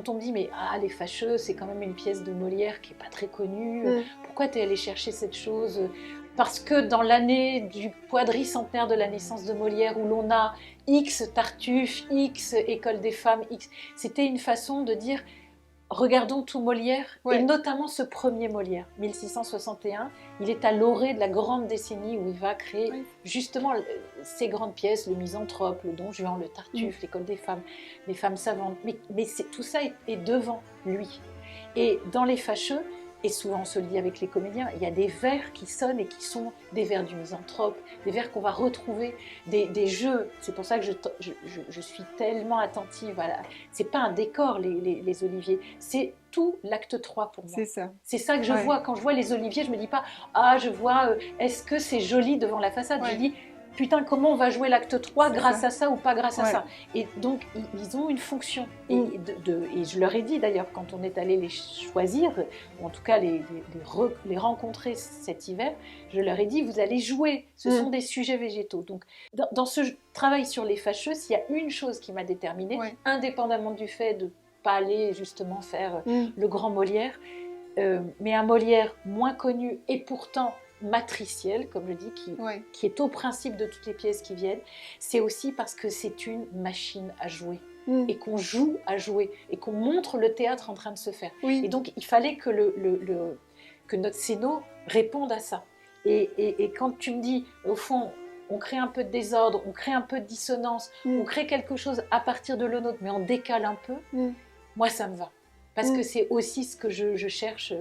quand on me dit mais Les Fâcheux, c'est quand même une pièce de Molière qui n'est pas très connue, pourquoi tu es allé chercher cette chose? Parce que dans l'année du quadricentenaire de la naissance de Molière, où l'on a X Tartuffe, X École des femmes, X, c'était une façon de dire regardons tout Molière, et notamment ce premier Molière, 1661. Il est à l'orée de la grande décennie où il va créer justement ces grandes pièces, le Misanthrope, le Don Juan, le Tartuffe, l'École des femmes, les femmes savantes. Mais tout ça est devant lui. Et dans Les Fâcheux, et souvent on se le dit avec les comédiens, il y a des vers qui sonnent et qui sont des vers du Misanthrope, des vers qu'on va retrouver, des jeux. C'est pour ça que je suis tellement attentive. Voilà. C'est pas un décor, les oliviers, c'est tout l'acte 3 pour moi. C'est ça. C'est ça que je vois. Quand je vois les oliviers, je me dis pas je vois, est-ce que c'est joli devant la façade? Je dis, putain, comment on va jouer l'acte 3 grâce à ça ou pas grâce à ça? Et donc, ils ont une fonction. Et je leur ai dit d'ailleurs, quand on est allé les choisir, ou en tout cas les rencontrer cet hiver, je leur ai dit, vous allez jouer, ce sont des sujets végétaux. Donc, dans ce travail sur Les Fâcheux, s'il y a une chose qui m'a déterminée, indépendamment du fait de ne pas aller justement faire le grand Molière, mais un Molière moins connu et pourtant matriciel, comme je dis, qui est au principe de toutes les pièces qui viennent, c'est aussi parce que c'est une machine à jouer. Et qu'on joue à jouer, et qu'on montre le théâtre en train de se faire. Et donc, il fallait que, que notre scéno réponde à ça. Et quand tu me dis, au fond, on crée un peu de désordre, on crée un peu de dissonance, on crée quelque chose à partir de l'eau nôtre, mais on décale un peu, moi, ça me va. Parce que c'est aussi ce que je cherche.